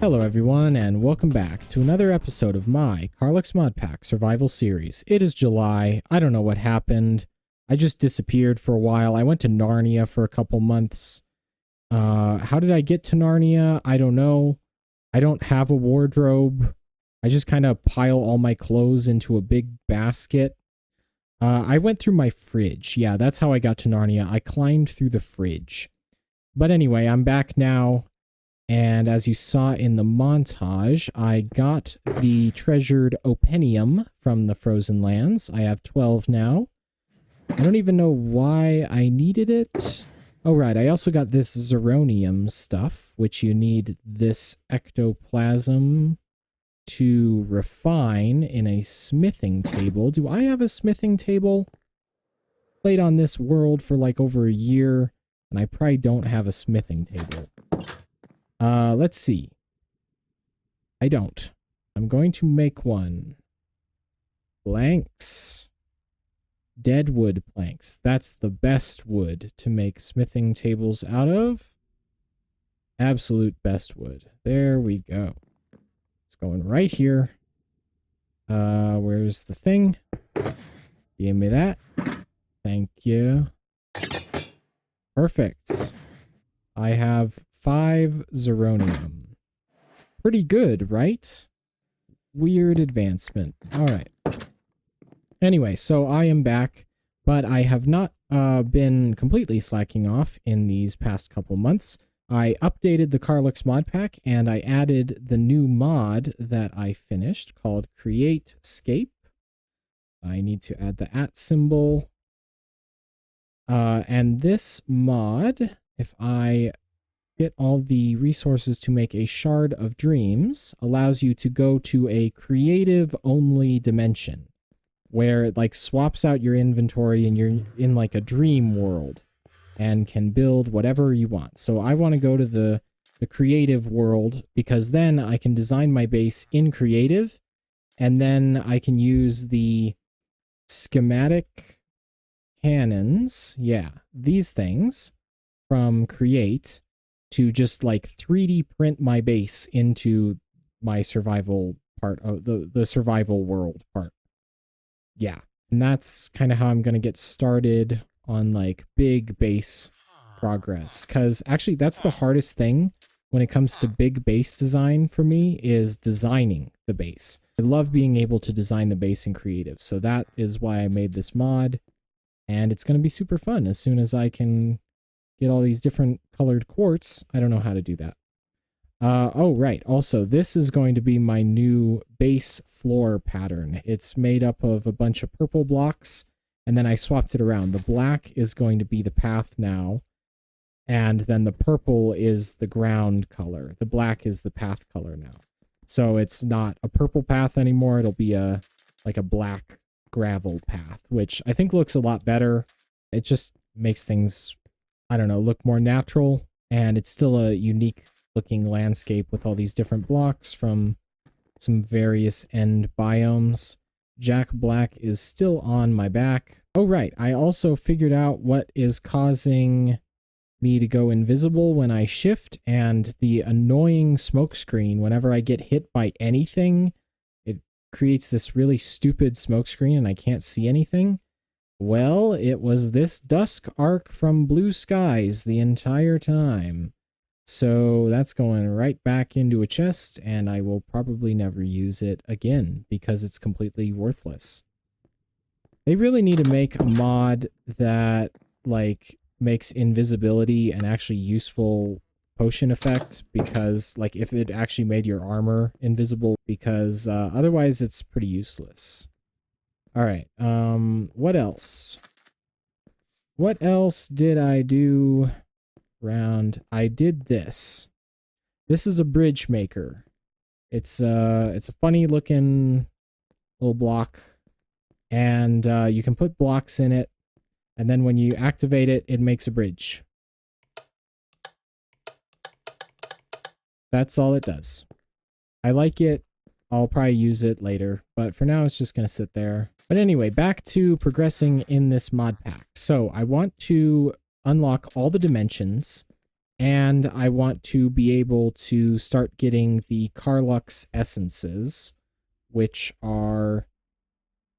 Hello everyone, and welcome back to another episode of my Karlux Mod Pack Survival Series. It is July. I don't know what happened. I just disappeared for a while. I went to Narnia for a couple months. How did I get to Narnia? I don't know. I don't have a wardrobe. I just kind of pile all my clothes into a big basket. I went through my fridge. Yeah, that's how I got to Narnia. I climbed through the fridge. But anyway, I'm back now. And as you saw in the montage, I got the treasured openium from the Frozen Lands. I have 12 now. I don't even know why I needed it. Oh, right. I also got this zirconium stuff, which you need this ectoplasm to refine in a smithing table. Do I have a smithing table? Played on this world for like over a year, and I probably don't have a smithing table. Let's see. I don't. I'm going to make one. Planks. Deadwood planks. That's the best wood to make smithing tables out of. Absolute best wood. There we go. It's going right here. Where's the thing? Give me that. Thank you. Perfect. I have 5 zirconium. Pretty good, right? Weird advancement. Alright. Anyway, so I am back, but I have not been completely slacking off in these past couple months. I updated the Karlux mod pack, and I added the new mod that I finished called Create Scape. I need to add the @ symbol. And this mod, if I get all the resources to make a Shard of Dreams, allows you to go to a creative-only dimension, where it like swaps out your inventory and you're in like a dream world and can build whatever you want. So I want to go to the creative world, because then I can design my base in creative, and then I can use the schematic cannons, yeah, these things from create to just like 3D print my base into my survival part of the survival world part. Yeah, and that's kind of how I'm going to get started on like big base progress, because actually that's the hardest thing when it comes to big base design for me, is designing the base. I love being able to design the base in creative, so that is why I made this mod, and it's going to be super fun as soon as I can get all these different colored quartz. I don't know how to do that. Oh, right. Also, this is going to be my new base floor pattern. It's made up of a bunch of purple blocks, and then I swapped it around. The black is going to be the path now, and then the purple is the ground color. The black is the path color now. So it's not a purple path anymore. It'll be like a black gravel path, which I think looks a lot better. It just makes things, I don't know, look more natural, and it's still a unique looking landscape with all these different blocks from some various end biomes. Jack Black is still on my back. Oh, right. I also figured out what is causing me to go invisible when I shift, and the annoying smoke screen whenever I get hit by anything, it creates this really stupid smoke screen and I can't see anything. Well, it was this dusk arc from Blue Skies the entire time. So that's going right back into a chest, and I will probably never use it again because it's completely worthless. They really need to make a mod that like makes invisibility an actually useful potion effect, because like if it actually made your armor invisible, because otherwise it's pretty useless. All right, what else? What else did I do around? I did this. This is a bridge maker. It's a funny looking little block, and you can put blocks in it, and then when you activate it, it makes a bridge. That's all it does. I like it. I'll probably use it later, but for now it's just gonna sit there. But anyway, back to progressing in this mod pack. So I want to unlock all the dimensions And I want to be able to start getting the Karlux essences, which are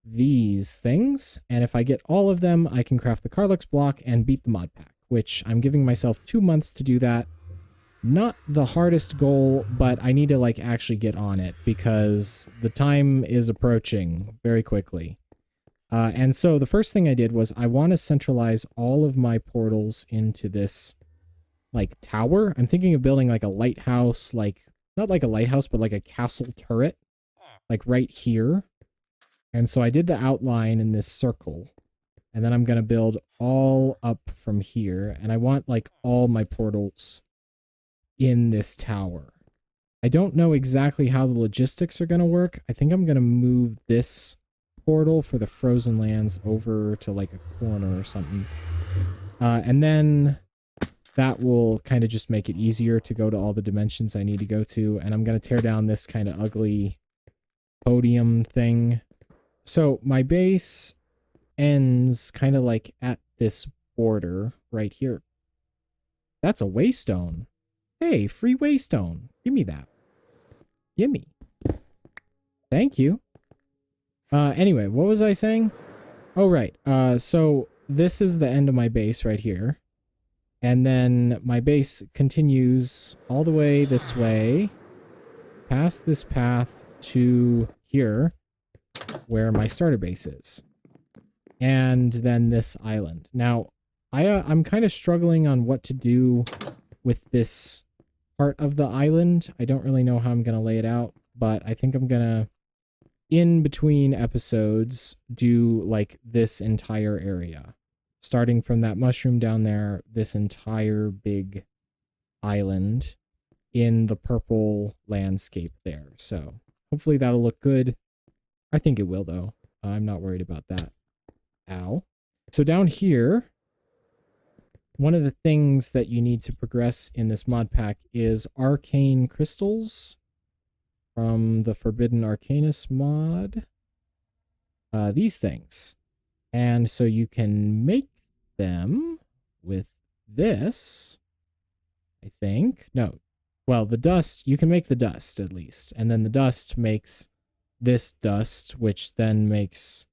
these things. And if I get all of them, I can craft the Karlux block and beat the mod pack, which I'm giving myself 2 months to do that. Not the hardest goal, but I need to like actually get on it because the time is approaching very quickly. And so the first thing I did was I want to centralize all of my portals into this like tower. I'm thinking of building like a lighthouse, like not like a lighthouse, but like a castle turret, like right here. And so I did the outline in this circle, and then I'm going to build all up from here. And I want like all my portals in this tower. I don't know exactly how the logistics are going to work. I think I'm going to move this portal for the frozen lands over to like a corner or something. And then that will kind of just make it easier to go to all the dimensions I need to go to. And I'm going to tear down this kind of ugly podium thing. So my base ends kind of like at this border right here. That's a waystone. Hey, free waystone. Give me that. Gimme. Thank you. Anyway, what was I saying? Oh, right. So this is the end of my base right here. And then my base continues all the way this way, past this path to here, where my starter base is. And then this island. Now, I'm kind of struggling on what to do with this part of the island. I don't really know how I'm going to lay it out, but I think I'm going to, in between episodes, do like this entire area. Starting from that mushroom down there, this entire big island in the purple landscape there. So hopefully that'll look good. I think it will, though. I'm not worried about that. Ow. So down here, one of the things that you need to progress in this mod pack is arcane crystals from the Forbidden Arcanus mod. These things. And so you can make them with this, I think. No. Well, the dust, you can make the dust at least. And then the dust makes this dust, which then makes...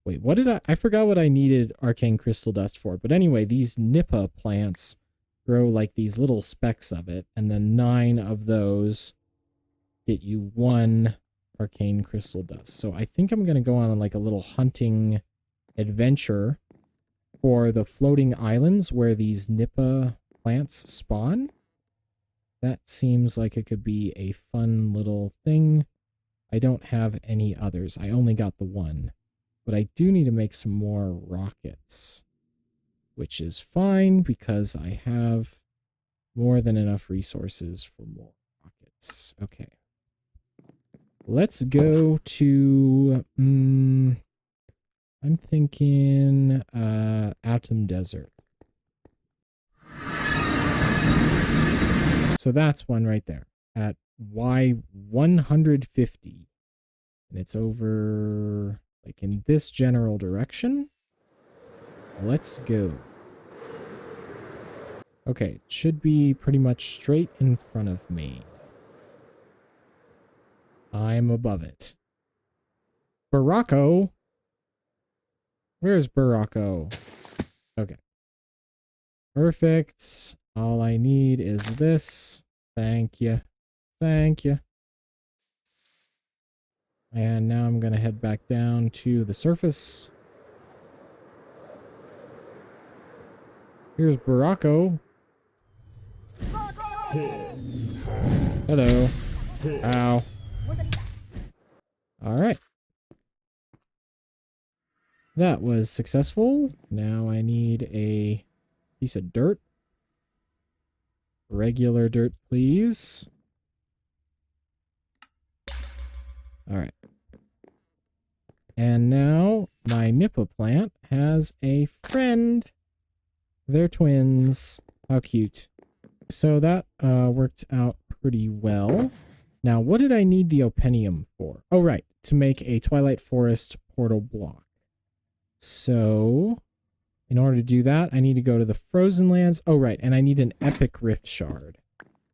Wait, what did I forgot what I needed arcane crystal dust for. But anyway, these Nipah plants grow like these little specks of it. And then 9 of those get you 1 arcane crystal dust. So I think I'm going to go on like a little hunting adventure for the floating islands where these Nipah plants spawn. That seems like it could be a fun little thing. I don't have any others. I only got the 1. But I do need to make some more rockets, which is fine because I have more than enough resources for more rockets. Okay. Let's go to, I'm thinking Atom Desert. So that's one right there at Y150. And it's over like in this general direction. Let's go. Okay, it should be pretty much straight in front of me. I'm above it. Baracco? Where's Baracco? Okay. Perfect. All I need is this. Thank you. Thank you. And now I'm going to head back down to the surface. Here's Baracco. Hello. Ow. Alright. That was successful. Now I need a piece of dirt. Regular dirt, please. Alright. And now my Nipah plant has a friend. They're twins. How cute. So that worked out pretty well. Now, what did I need the openium for? Oh, right. To make a Twilight Forest portal block. So In order to do that, I need to go to the Frozen Lands. Oh, right, and I need an Epic Rift Shard.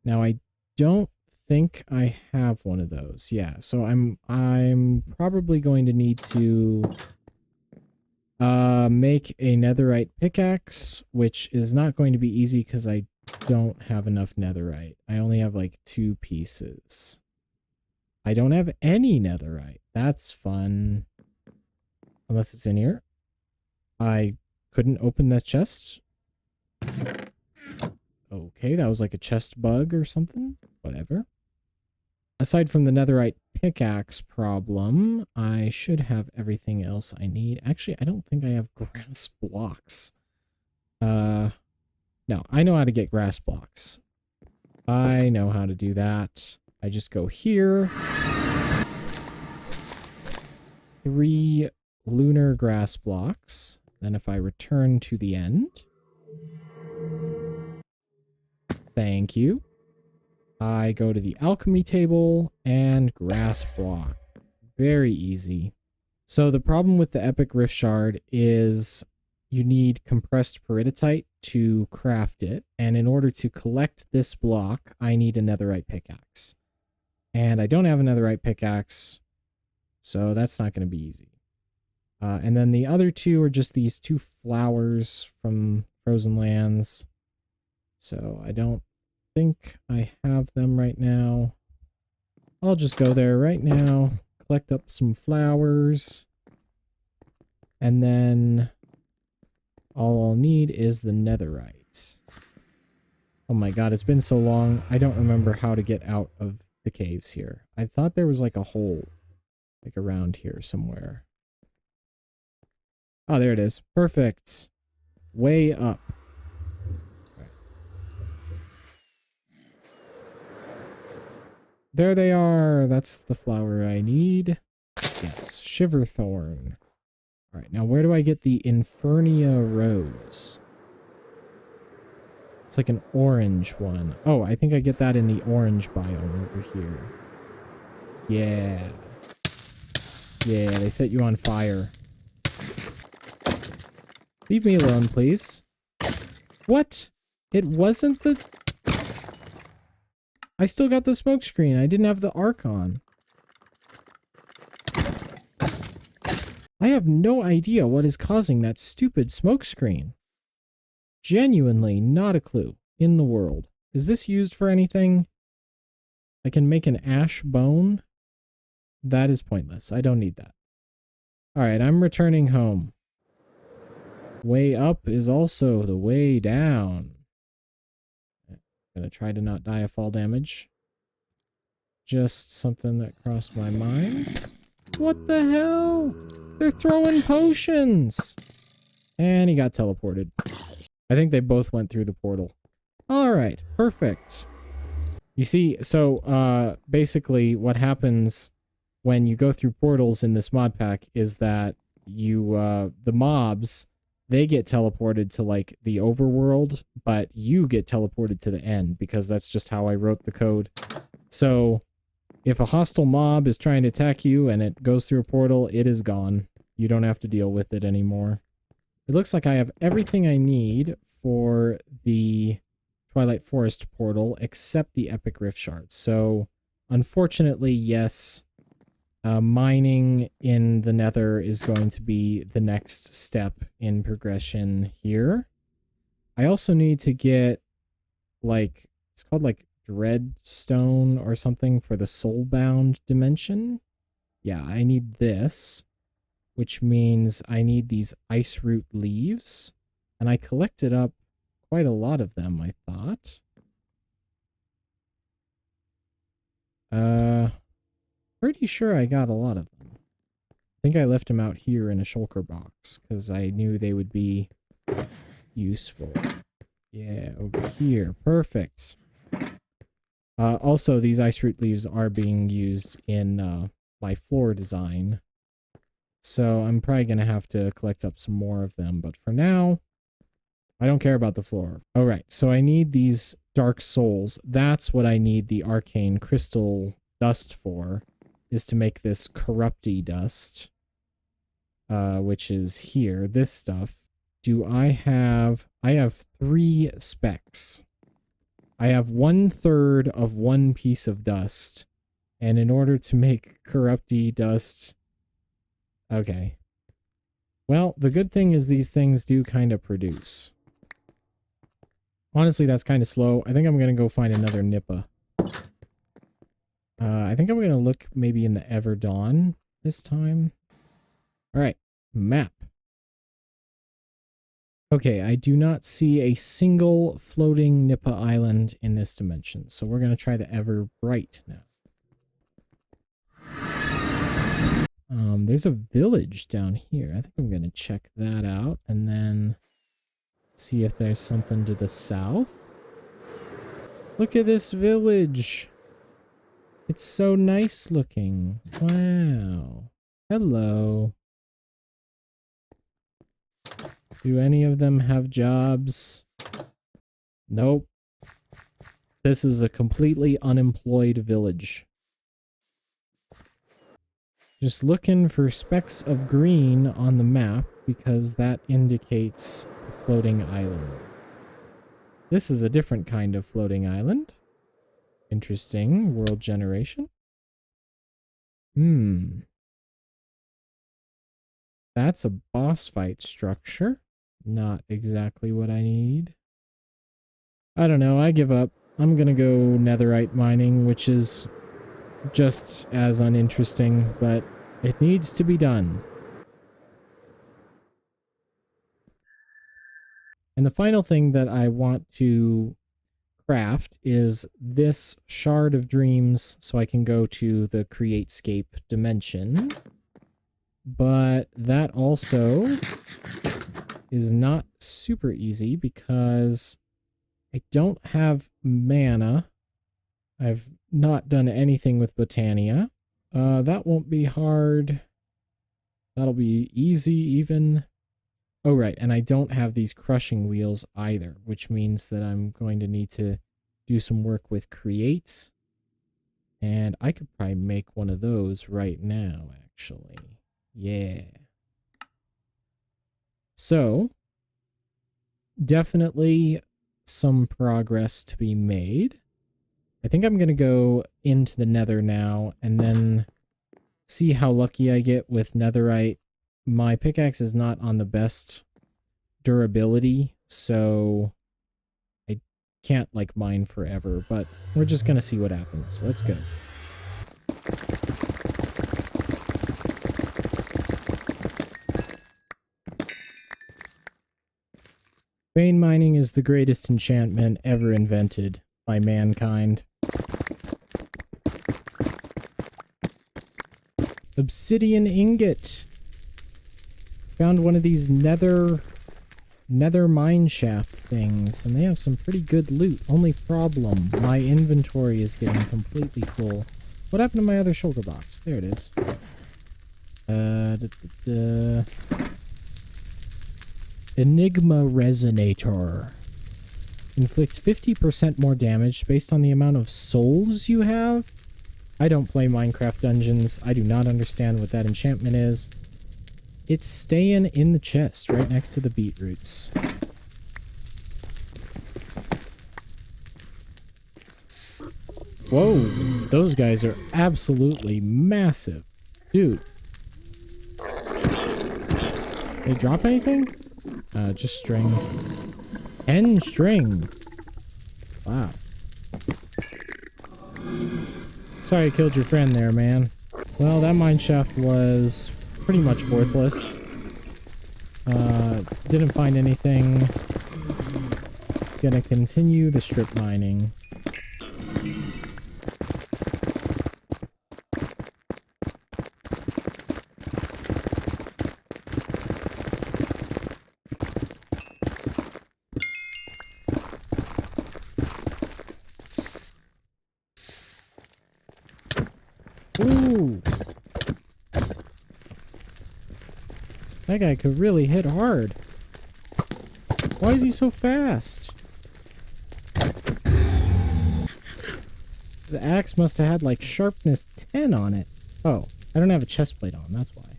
Now, I don't think I have one of those. Yeah, so I'm probably going to need to make a netherite pickaxe, which is not going to be easy because I don't have enough netherite. I only have like 2 pieces. I don't have any netherite. That's fun. Unless it's in here. I couldn't open that chest. Okay, that was like a chest bug or something. Whatever. Aside from the netherite pickaxe problem, I should have everything else I need. Actually, I don't think I have grass blocks. No, I know how to get grass blocks. I know how to do that. I just go here. 3 lunar grass blocks. Then if I return to the end. Thank you. I go to the alchemy table and grass block. Very easy. So the problem with the Epic Rift Shard is you need compressed peridotite to craft it. And in order to collect this block, I need a netherite pickaxe. And I don't have a netherite pickaxe, so that's not going to be easy. And then the other 2 are just these 2 flowers from Frozen Lands. So I don't think I have them right now. I'll just go there right now, collect up some flowers, and then all I'll need is the netherite. Oh my god, it's been so long. I don't remember how to get out of the caves here. I thought there was like a hole, like around here somewhere. Oh, there it is. Perfect. Way up. There they are. That's the flower I need. Yes, Shiverthorn. All right, now where do I get the Infernia Rose? It's like an orange one. Oh, I think I get that in the orange biome over here. Yeah. Yeah, they set you on fire. Leave me alone, please. What? It wasn't the... I still got the smoke screen. I didn't have the arc on. I have no idea what is causing that stupid smoke screen. Genuinely not a clue in the world. Is this used for anything? I can make an ash bone? That is pointless. I don't need that. Alright, I'm returning home. Way up is also the way down. I'm gonna try to not die of fall damage. Just something that crossed my mind. What the hell? They're throwing potions! And he got teleported. I think they both went through the portal. Alright, perfect. You see, so basically what happens when you go through portals in this mod pack is that you, the mobs, they get teleported to like the overworld, but you get teleported to the end because that's just how I wrote the code. So if a hostile mob is trying to attack you and it goes through a portal, it is gone. You don't have to deal with it anymore. It looks like I have everything I need for the Twilight Forest portal except the Epic Rift Shards. So unfortunately, yes, mining in the Nether is going to be the next step in progression here. I also need to get like, it's called like Dreadstone or something for the Soulbound dimension. Yeah, I need this, which means I need these ice root leaves, and I collected up quite a lot of them, I thought. Pretty sure I got a lot of them. I think I left them out here in a shulker box, because I knew they would be useful. Yeah, over here. Perfect. Also, these ice root leaves are being used in my floor design. So I'm probably going to have to collect up some more of them. But for now, I don't care about the floor. All right, so I need these dark souls. That's what I need the arcane crystal dust for, is to make this corrupty dust, which is here, this stuff. do I have? I have 3 specs. I have 1/3 of one piece of dust. And in order to make corrupty dust... Okay. Well, the good thing is these things do kind of produce. Honestly, that's kind of slow. I think I'm going to go find another Nippa. I think I'm going to look maybe in the Everdawn this time. Alright, map. Okay, I do not see a single floating Nippa island in this dimension, so we're going to try the Everbright now. There's a village down here. I think I'm going to check that out and then see if there's something to the south. Look at this village. It's so nice looking. Wow. Hello. Do any of them have jobs? Nope. This is a completely unemployed village. Just looking for specks of green on the map because that indicates a floating island. This is a different kind of floating island. Interesting. World generation. That's a boss fight structure. Not exactly what I need. I don't know. I give up. I'm gonna go netherite mining, which is just as uninteresting, but it needs to be done. And the final thing that I want to craft is this shard of dreams so I can go to the Createscape dimension. But that also is not super easy because I don't have mana. I've not done anything with Botania. That won't be hard. That'll be easy even. Oh, right, and I don't have these crushing wheels either, which means that I'm going to need to do some work with Create. And I could probably make one of those right now, actually. Yeah. So, definitely some progress to be made. I think I'm going to go into the nether now and then see how lucky I get with netherite. My pickaxe is not on the best durability, so I can't like mine forever, but we're just going to see what happens. Let's go. Vein mining is the greatest enchantment ever invented by mankind. Obsidian ingot. Found one of these nether mine shaft things, and they have some pretty good loot. Only problem, my inventory is getting completely full. What happened to my other shulker box? There it is. Enigma Resonator. Inflicts 50% more damage based on the amount of souls you have. I don't play Minecraft Dungeons. I do not understand what that enchantment is. It's staying in the chest right next to the beetroots. Whoa, those guys are absolutely massive. Dude. They drop anything? Just string. 10 string. Wow. Sorry I killed your friend there, man. Well, that mine shaft was pretty much worthless. Didn't find anything. Gonna continue the strip mining. Ooh. That guy could really hit hard. Why is he so fast? His axe must have had like sharpness 10 on it. Oh, I don't have a chest plate on, that's why.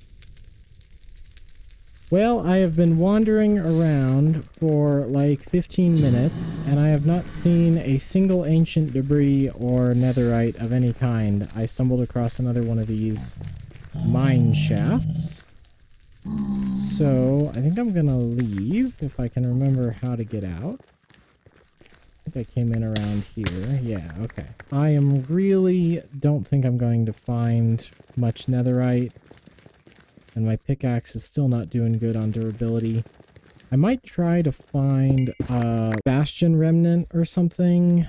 Well, I have been wandering around for like 15 minutes, and I have not seen a single ancient debris or netherite of any kind. I stumbled across another one of these mine shafts. So, I think I'm gonna leave, if I can remember how to get out. I think I came in around here. Yeah, okay. I don't think I'm going to find much netherite. And my pickaxe is still not doing good on durability. I might try to find a bastion remnant or something.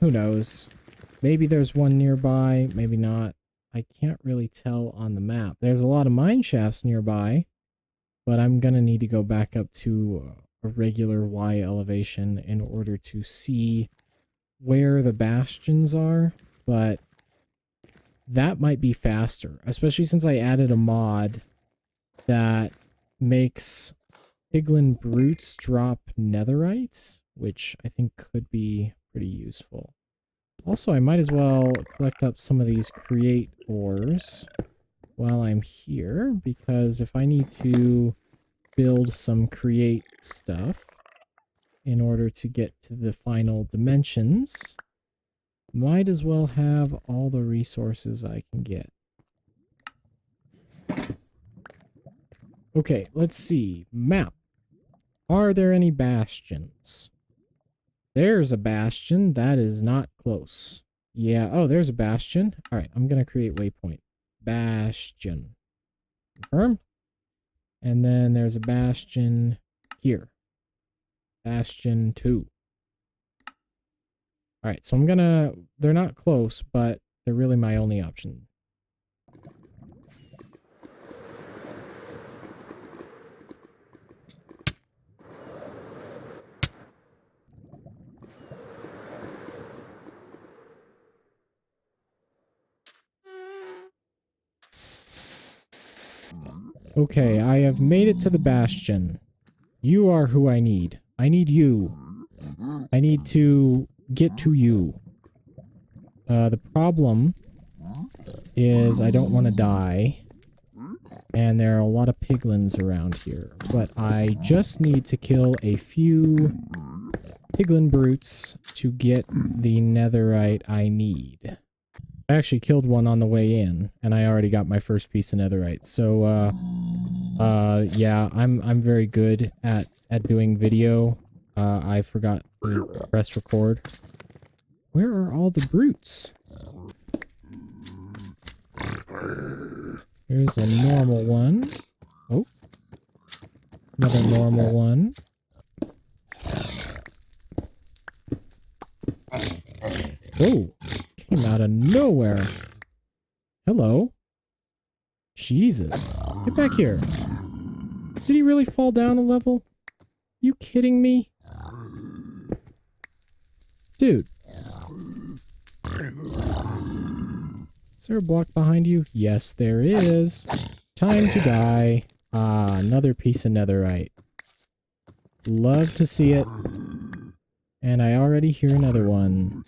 Who knows? Maybe there's one nearby, maybe not. I can't really tell on the map. There's a lot of mine shafts nearby, but I'm gonna need to go back up to a regular Y elevation in order to see where the bastions are, but that might be faster, especially since I added a mod that makes piglin brutes drop netherite, which I think could be pretty useful. Also, I might as well collect up some of these create ores while I'm here, because if I need to build some create stuff in order to get to the final dimensions, might as well have all the resources I can get. Okay, let's see. Map. Are there any bastions? There's a bastion. That is not close. Yeah, oh, there's a bastion. Alright, I'm gonna create waypoint. Bastion. Confirm. And then there's a bastion here. Bastion 2. Alright, so they're not close, but they're really my only option. Okay, I have made it to the bastion. You are who I need. I need you. I need to get to you. The problem is I don't want to die. And there are a lot of piglins around here. But I just need to kill a few piglin brutes to get the netherite I need. I actually killed one on the way in, and I already got my first piece of netherite. So, yeah, I'm very good at doing video. I forgot to press record. Where are all the brutes? There's a normal one. Oh. Another normal one. Oh. Came out of nowhere. Hello. Jesus. Get back here. Did he really fall down a level? You kidding me? Dude. Is there a block behind you? Yes, there is. Time to die. Ah, another piece of netherite. Love to see it. And I already hear another one.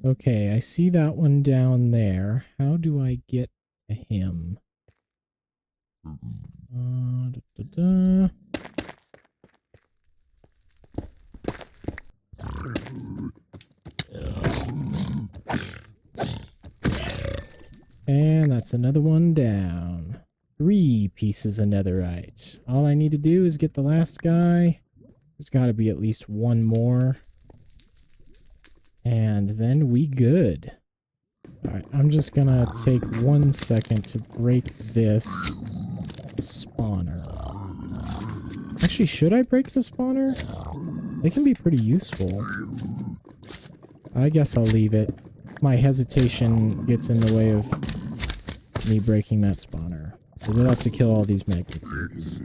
Okay, I see that one down there. How do I get to him? And that's another one down. 3 pieces of netherite. All I need to do is get the last guy. There's got to be at least one more. And then we good. Alright, I'm just gonna take 1 second to break this spawner. Actually, should I break the spawner? They can be pretty useful. I guess I'll leave it. My hesitation gets in the way of me breaking that spawner. So we'll have to kill all these magma cubes.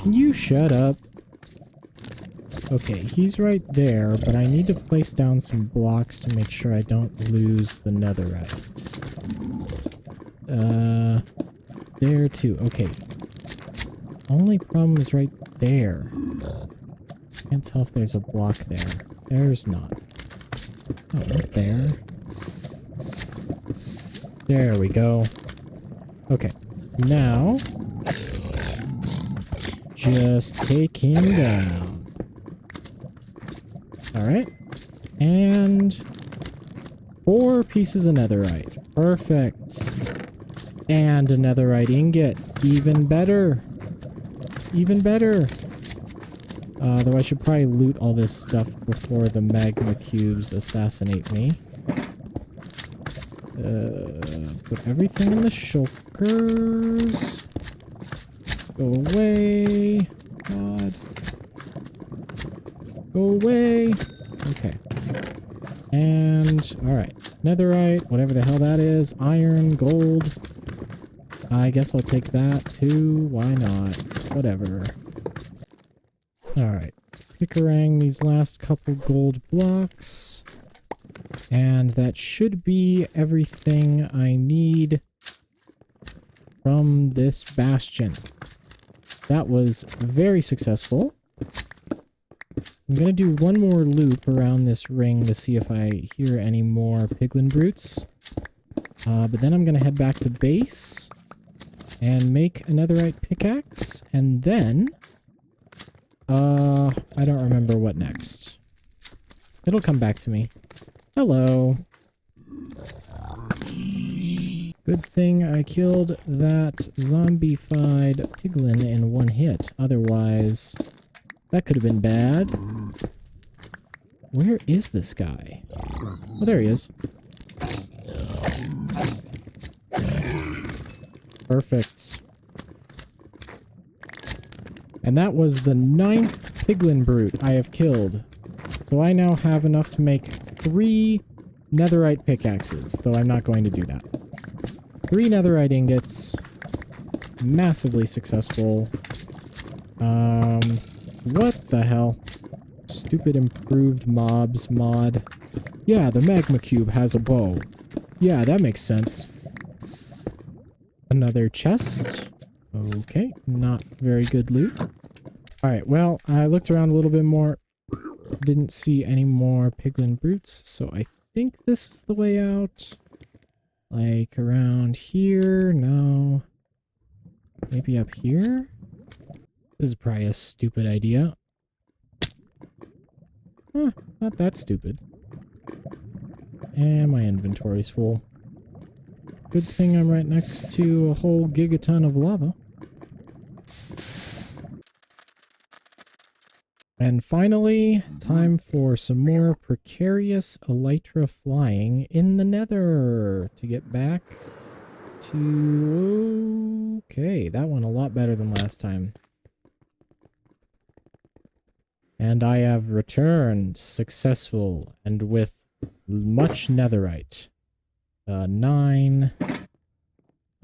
Can you shut up? Okay, he's right there, but I need to place down some blocks to make sure I don't lose the netherite. There too. Okay. Only problem is right there. Can't tell if there's a block there. There's not. Oh, right there. There we go. Okay. Now, just take him down. Alright. And 4 pieces of netherite. Perfect. And a netherite ingot. Even better. Even better. Though I should probably loot all this stuff before the magma cubes assassinate me. Put everything in the shulkers. Go away. God. Go away. Okay. And, alright. Netherite, whatever the hell that is. Iron, gold. I guess I'll take that too. Why not? Whatever. Alright. Pickerang these last couple gold blocks. And that should be everything I need from this bastion. That was very successful. I'm gonna do one more loop around this ring to see if I hear any more piglin brutes. But then I'm gonna head back to base and make a netherite pickaxe, and then I don't remember what next. It'll come back to me. Hello. Good thing I killed that zombified piglin in one hit. Otherwise, that could have been bad. Where is this guy? Oh, there he is. Perfect. And that was the 9th piglin brute I have killed. So I now have enough to make 3 netherite pickaxes, though I'm not going to do that. 3 netherite ingots. Massively successful. What the hell? Stupid improved mobs mod. Yeah, the magma cube has a bow. Yeah, that makes sense. Another chest. Okay, not very good loot. Alright, well, I looked around a little bit more. Didn't see any more piglin brutes, so I think this is the way out. Like around here? No. Maybe up here? This is probably a stupid idea. Huh, not that stupid. And my inventory's full. Good thing I'm right next to a whole gigaton of lava. And finally, time for some more precarious elytra flying in the nether to get back to... Okay, that went a lot better than last time. And I have returned successful and with much netherite. 9.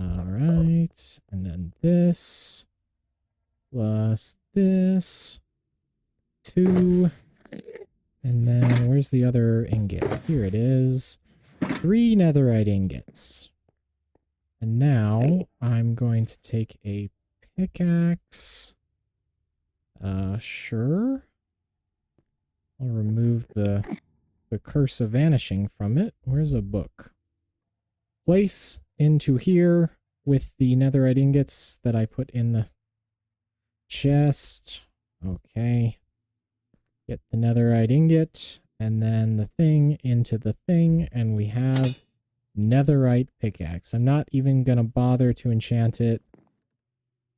Alright, and then this. Plus this. 2. And then where's the other ingot? Here it is. 3 netherite ingots. And now I'm going to take a pickaxe. Sure. I'll remove the curse of vanishing from it. Where's a book? Place into here with the netherite ingots that I put in the chest. Okay. Get the netherite ingot, and then the thing into the thing, and we have netherite pickaxe. I'm not even gonna bother to enchant it.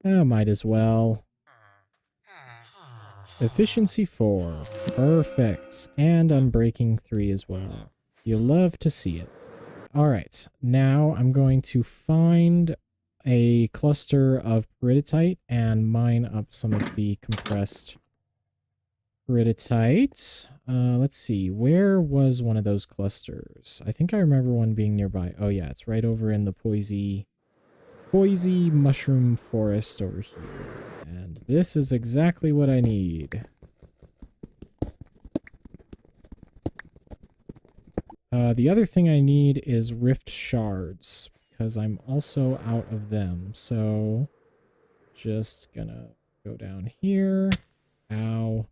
Might as well. Efficiency 4. Perfect. And unbreaking 3 as well. You love to see it. Alright, now I'm going to find a cluster of peridotite and mine up some of the compressed peridotite. Let's see, where was one of those clusters? I think I remember one being nearby. Oh yeah, it's right over in the poisy mushroom forest over here. And this is exactly what I need. The other thing I need is rift shards, because I'm also out of them. So, just gonna go down here. Ow.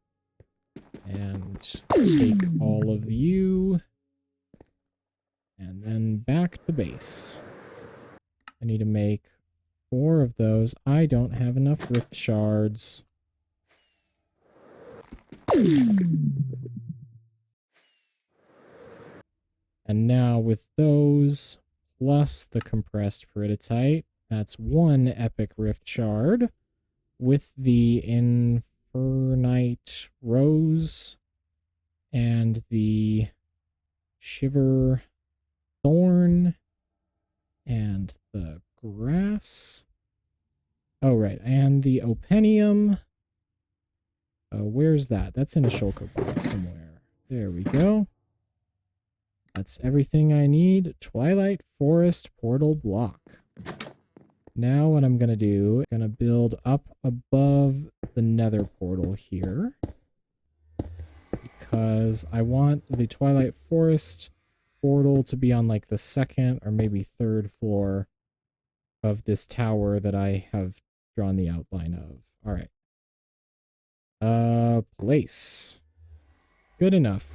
And take all of you. And then back to base. I need to make 4 of those. I don't have enough rift shards. And now with those, plus the compressed peridotite, that's 1 epic rift shard with the infernite rose and the shiver thorn and the grass. Oh, right. And the openium. Where's that? That's in a shulker box somewhere. There we go. That's everything I need. Twilight Forest portal block. Now what I'm going to do, I'm going to build up above the nether portal here. Because I want the Twilight Forest portal to be on like the 2nd or maybe 3rd floor of this tower that I have drawn the outline of. All right. Place. Good enough.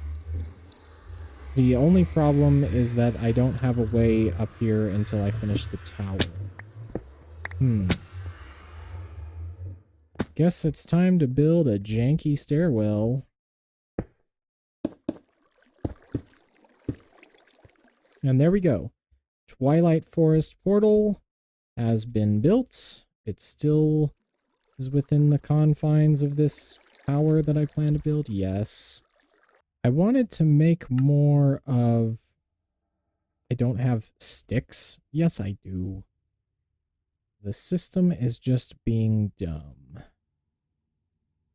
The only problem is that I don't have a way up here until I finish the tower. Guess it's time to build a janky stairwell. And there we go. Twilight Forest portal has been built. It still is within the confines of this tower that I plan to build. Yes. I wanted to make more of... I don't have sticks. Yes, I do. The system is just being dumb.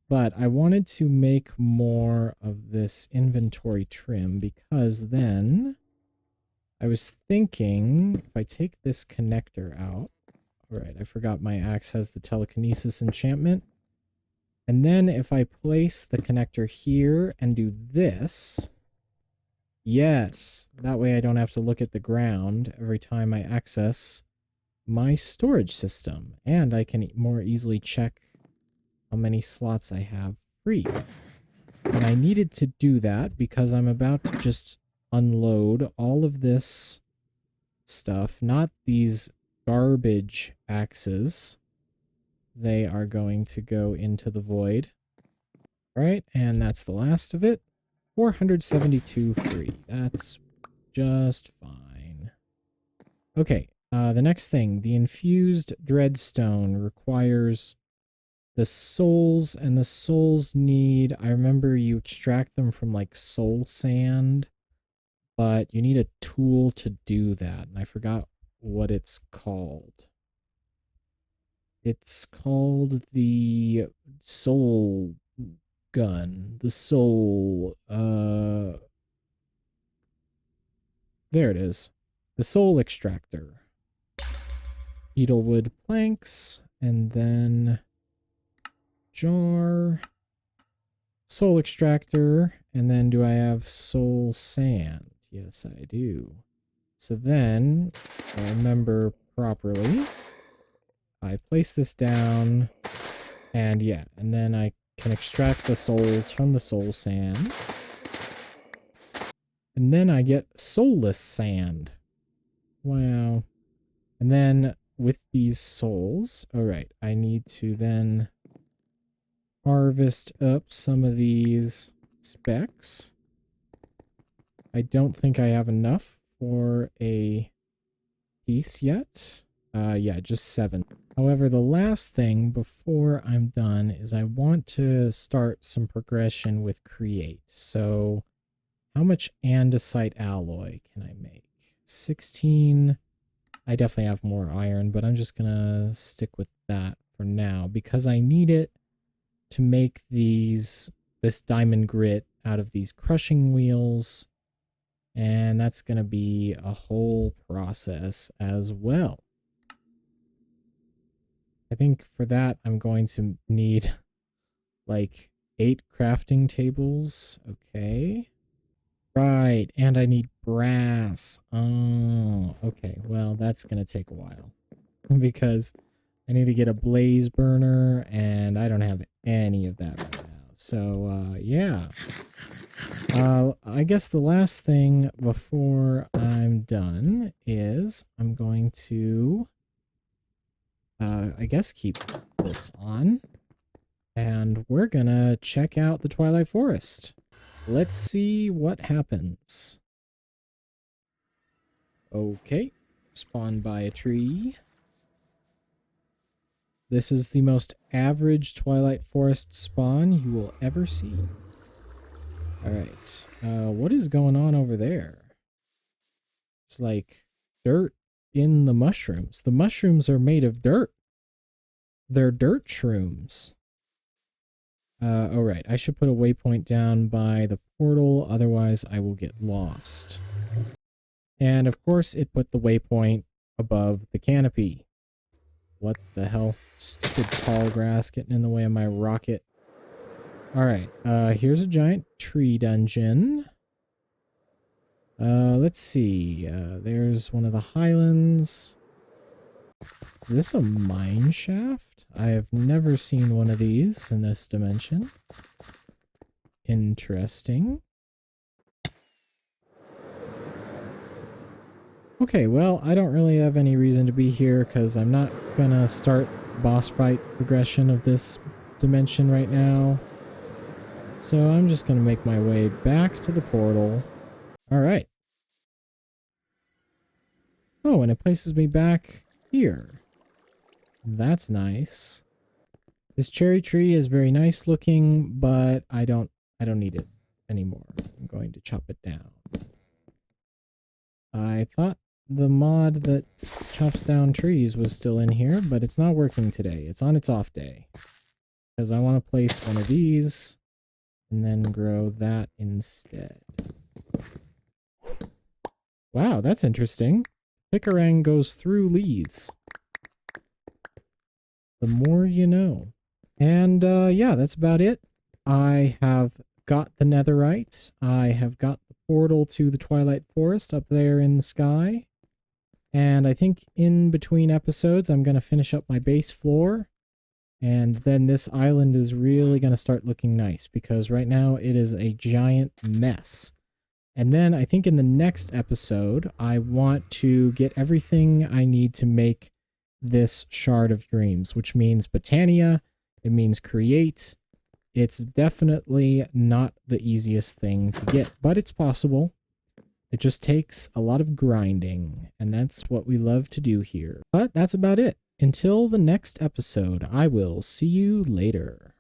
But I wanted to make more of this inventory trim because then I was thinking if I take this connector out. All right, I forgot my axe has the telekinesis enchantment. And then if I place the connector here and do this, yes, that way I don't have to look at the ground every time I access my storage system. And I can more easily check how many slots I have free. And I needed to do that because I'm about to just unload all of this stuff, not these garbage axes. They are going to go into the void. All right, and that's the last of it. 472 free. That's just fine. Okay, the next thing. The infused dreadstone requires the souls, and the souls need... I remember you extract them from, like, soul sand, but you need a tool to do that, and I forgot what it's called. It's called the soul gun. The soul, there it is. The soul extractor. Beetlewood planks, and then jar, soul extractor, and then do I have soul sand? Yes, I do. So then, if I remember properly, I place this down, and yeah, and then I can extract the souls from the soul sand. And then I get soulless sand. Wow. And then with these souls, all right, I need to then harvest up some of these specs. I don't think I have enough for a piece yet. Yeah, just 7. However, the last thing before I'm done is I want to start some progression with create. So how much andesite alloy can I make? 16. I definitely have more iron, but I'm just gonna stick with that for now because I need it to make this diamond grit out of these crushing wheels, and that's gonna be a whole process as well. I think for that I'm going to need like 8 crafting tables. Okay. Right, and I need brass. Oh, okay. Well, that's gonna take a while because I need to get a blaze burner, and I don't have any of that right now. So, yeah. I guess the last thing before I'm done is I'm going to I guess keep this on. And we're gonna check out the Twilight Forest. Let's see what happens. Okay, spawned by a tree. This is the most average Twilight Forest spawn you will ever see. Alright, what is going on over there? It's like dirt in the mushrooms. The mushrooms are made of dirt. They're dirt shrooms. Alright, I should put a waypoint down by the portal, otherwise I will get lost. And of course, it put the waypoint above the canopy. What the hell? Stupid tall grass getting in the way of my rocket. Alright, here's a giant tree dungeon. Let's see. There's one of the highlands. Is this a mine shaft? I have never seen one of these in this dimension. Interesting. Okay, well, I don't really have any reason to be here because I'm not gonna start boss fight progression of this dimension right now. So I'm just gonna make my way back to the portal. Alright. Oh, and it places me back here. That's nice. This cherry tree is very nice looking, but I don't need it anymore. I'm going to chop it down. I thought the mod that chops down trees was still in here, but it's not working today. It's on its off day. Because I want to place one of these and then grow that instead. Wow, that's interesting. Picarang goes through leaves. The more you know. And yeah, that's about it. I have got the Netherite. I have got the portal to the Twilight Forest up there in the sky. And I think in between episodes, I'm going to finish up my base floor. And then this island is really going to start looking nice because right now it is a giant mess. And then I think in the next episode, I want to get everything I need to make this Shard of Dreams, which means Botania, it means create. It's definitely not the easiest thing to get, but it's possible. It just takes a lot of grinding, and that's what we love to do here. But that's about it. Until the next episode, I will see you later.